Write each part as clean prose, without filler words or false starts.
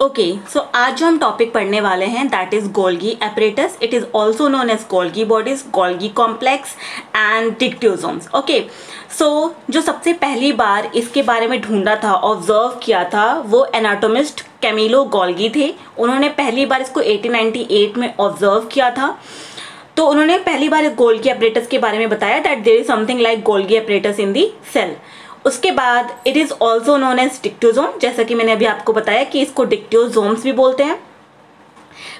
Okay, सो आज जो हम टॉपिक पढ़ने वाले हैं that is Golgi apparatus. It is also known as Golgi bodies, Golgi complex and dictyosomes. Okay, so जो सबसे पहली बार इसके बारे में ढूंढा था, ऑब्जर्व किया था, वो एनाटोमिस्ट कैमिलो गोल्गी थे. उन्होंने पहली बार इसको 1898 में ऑब्जर्व किया था. तो उन्होंने पहली बार इस गोल्गी एपरेटस के बारे में बताया that there is something like Golgi apparatus in the cell. उसके बाद it is also known as dictyosome, जैसा कि मैंने अभी आपको बताया कि इसको डिक्ट्योसोम्स भी बोलते हैं,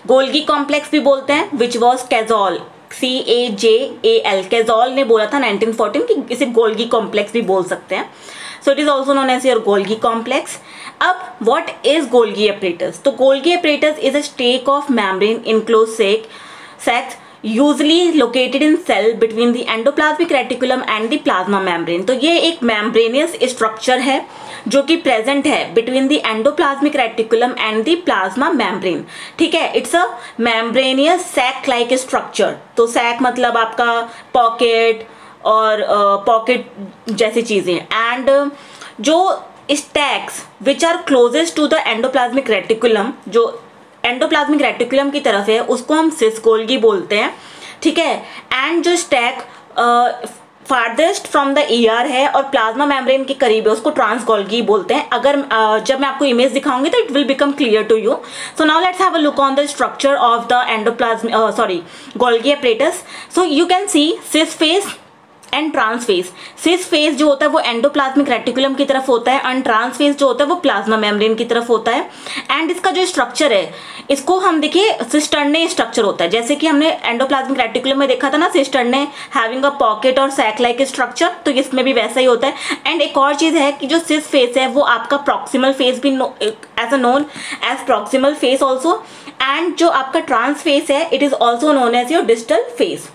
गोल्गी कॉम्प्लेक्स भी बोलते हैं, विच वॉज कैजॉल, CAJAL. कैजॉल ने बोला था 1914 कि इसे गोल्गी कॉम्प्लेक्स भी बोल सकते हैं. So it is also known as your Golgi complex. अब व्हाट इज गोल्गी एपरेटस? तो Golgi apparatus is a stack of membrane enclose sac usually located in cell between the endoplasmic reticulum and the plasma membrane. तो ये एक membranosus structure है जो कि present है between the endoplasmic reticulum and the plasma membrane. ठीक है, it's a membranous sac like structure. तो सैक मतलब आपका पॉकेट और पॉकेट जैसी चीजें. एंड जो stacks which are closest to the endoplasmic reticulum, जो एंडोप्लाज्मिक रेटिकुलम की तरफ है, उसको हम सिस गोल्गी बोलते हैं. ठीक है, एंड जो stack farthest from the ER है और प्लाज्मा मेम्ब्रेन के करीब है, उसको ट्रांस गोल्गी बोलते हैं. अगर जब मैं आपको इमेज दिखाऊंगी तो it will become clear to you. So now let's have a look on the structure of the Golgi apparatus. So you can see cis face and trans face. Cis face जो होता है वो endoplasmic reticulum की तरफ होता है and trans face जो होता है वो प्लाज्मा मेम्ब्रेन की तरफ होता है. एंड इसका जो स्ट्रक्चर है, इसको हम देखिए सिस्टर्ने स्ट्रक्चर होता है, जैसे कि हमने एंडोप्लाज्मिक रेटिकुलम में देखा था ना, सिस्टर्ने हैविंग अ पॉकेट और सैक लाइक स्ट्रक्चर. तो इसमें भी वैसा ही होता है. एंड एक और चीज है कि जो सिस फेस है वो आपका प्रॉक्सिमल फेस भी as a known as proximal face also. And जो आपका ट्रांस फेस है it is also known as your distal face.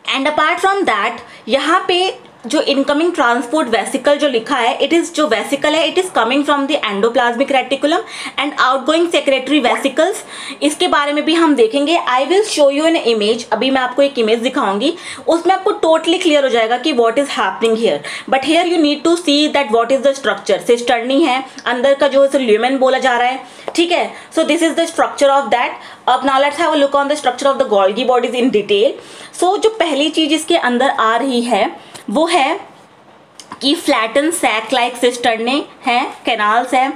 And apart from that, यहाँ पे जो इनकमिंग ट्रांसपोर्ट वेसिकल जो लिखा है, इट इज जो वेसिकल है it is coming from the endoplasmic reticulum and outgoing secretory vesicles. इसके बारे में भी हम देखेंगे. I will show you an image. अभी मैं आपको एक इमेज दिखाऊंगी, उसमें आपको टोटली क्लियर हो जाएगा कि what is happening here. But here you need to see that what is the structure. Cisternae है, अंदर का जो है ल्यूमेन बोला जा रहा है. ठीक है, so this is the structure of that. अब now let's have a look on the structure of the Golgi bodies in detail. So जो पहली चीज इसके अंदर आ रही है वो है कि फ्लैटन सैक लाइक सिस्टर्ने हैं, कैनाल्स हैं.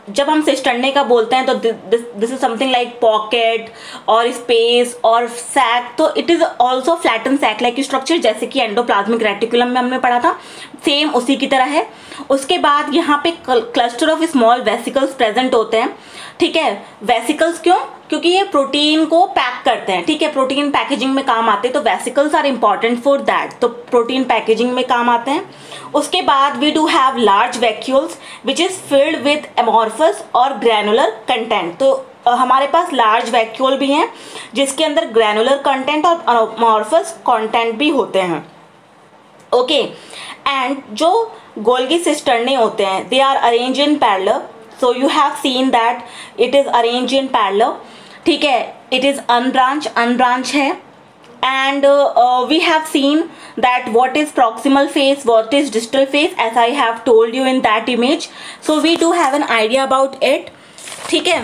जब हम सिस्टर्ने का बोलते हैं तो this is something like pocket और स्पेस और सैक. तो it is also flatten sac like structure, जैसे कि एंडोप्लाज्मिक रेटिकुलम में हमने पढ़ा था, सेम उसी की तरह है. उसके बाद यहाँ पे cluster of small vesicles present होते हैं. ठीक है, वेसिकल्स क्यों? क्योंकि ये प्रोटीन को पैक करते हैं. ठीक है, प्रोटीन पैकेजिंग में काम आते हैं, तो vesicles are important for that. तो प्रोटीन पैकेजिंग में काम आते हैं. उसके बाद we do have large vacuoles which is filled with amorphous और ग्रैनुलर कंटेंट. तो हमारे पास लार्ज वैक्यूल भी हैं जिसके अंदर ग्रैनुलर कंटेंट और एमॉर्फस कंटेंट भी होते हैं. ओके, एंड जो गोल्गी सिस्टर्ने होते हैं they are arrange in parallel. So you have seen that it is arranged in parallel. ठीक है, it is unbranch है. And we have seen that what is proximal face, what is distal face, as I have told you in that image. So we do have an idea about it. ठीक है,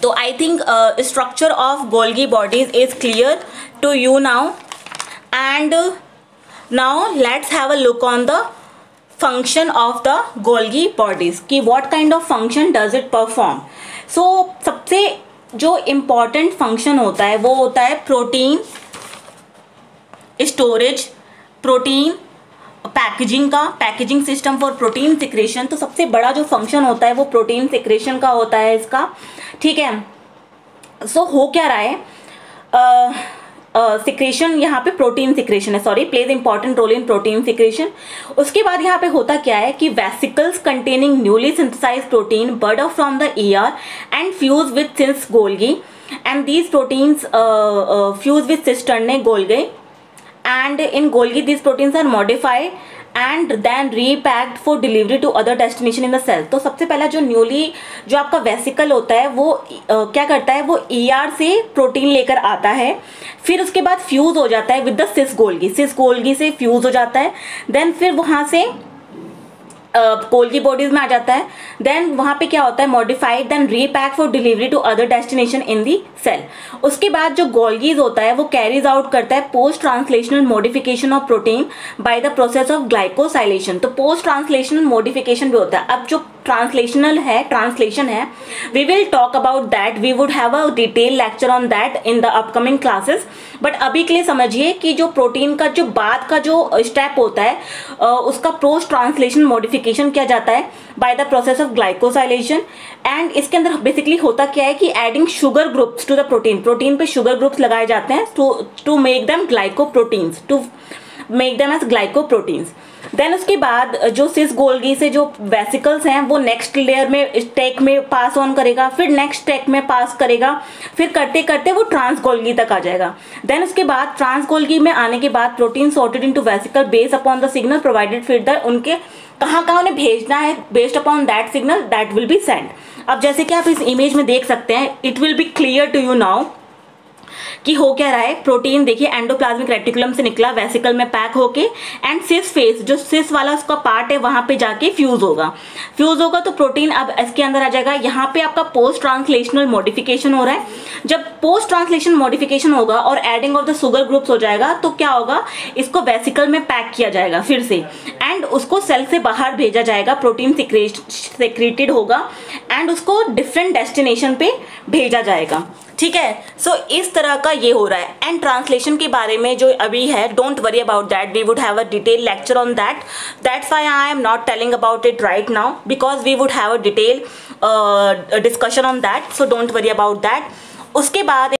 तो I think structure of Golgi bodies is clear to you now. And now let's have a look on the function of the Golgi bodies कि what kind of function does it perform. So सबसे जो important function होता है वो होता है protein storage, protein packaging का, packaging system for protein secretion. तो सबसे बड़ा जो फंक्शन होता है वो प्रोटीन सिक्रेशन का होता है इसका. ठीक है, सो हो क्या रहा है, सिक्रेशन यहाँ पे प्रोटीन सिक्रेशन है, sorry, plays important role in protein secretion. उसके बाद यहाँ पे होता क्या है कि vesicles containing newly synthesised protein bud off from the ER and fuse with cis Golgi and these proteins fuse with cisternae Golgi and in Golgi these proteins are modified and then repacked for delivery to other destination in the cell. तो सबसे पहला जो आपका vesicle होता है वो क्या करता है, वो ER से प्रोटीन लेकर आता है, फिर उसके बाद फ्यूज हो जाता है विद द सिस गोल्गी से फ्यूज हो जाता है. देन फिर वहाँ से गोल्गी बॉडीज में आ जाता है। देन वहाँ पे क्या होता है, modified then repack for delivery to other destination in the cell. उसके बाद जो गोल्गीज होता है वो कैरीज आउट करता है post translational modification of protein by the process of glycosylation. तो पोस्ट ट्रांसलेशनल मॉडिफिकेशन भी होता है। अब जो ट्रांसलेशन है, we will talk about that, we would have a detail lecture on that in the upcoming classes. But अभी के लिए समझिए कि जो प्रोटीन का जो बाद का जो स्टेप होता है उसका पोस्ट ट्रांसलेशन मॉडिफिकेशन किया जाता है by the process of glycosylation. And इसके अंदर बेसिकली होता क्या है कि adding sugar groups to the protein पे शुगर ग्रुप्स लगाए जाते हैं to make them glycoproteins, to make them as glycoproteins. Then उसके बाद जो सिस गोल्गी से जो वेसिकल्स हैं वो नेक्स्ट लेयर में स्टेक में पास ऑन करेगा, फिर नेक्स्ट स्टेक में पास करेगा, फिर करते करते वो ट्रांस गोल्गी तक आ जाएगा। देन उसके बाद ट्रांस गोल्गी में आने के बाद protein sorted into vesicle based upon the signal provided, फिर द उनके कहाँ कहाँ उन्हें भेजना है, based upon that signal that will be send. अब जैसे कि आप इस इमेज में देख सकते हैं, it will be clear to you now कि हो क्या रहा है। प्रोटीन देखिए एंडोप्लाज्मिक रेटिकुलम से निकला, वेसिकल में पैक होके एंड सिस फेस, जो सिस वाला उसका पार्ट है वहां पे जाके फ्यूज होगा तो प्रोटीन अब इसके अंदर आ जाएगा। यहाँ पे आपका पोस्ट ट्रांसलेशनल मॉडिफिकेशन हो रहा है। जब पोस्ट ट्रांसलेशन मॉडिफिकेशन होगा और adding of the sugar groups हो जाएगा तो क्या होगा, इसको वेसिकल में पैक किया जाएगा फिर से एंड उसको सेल से बाहर भेजा जाएगा, प्रोटीन सिक्रेटेड होगा एंड उसको डिफरेंट डेस्टिनेशन पे भेजा जाएगा। ठीक है, सो इस तरह का ये हो रहा है। एंड ट्रांसलेशन के बारे में जो अभी है, don't worry about that, we would have a detail lecture on that, that's why I am not telling about it right now because we would have a detail discussion on that, so don't worry about that. उसके बाद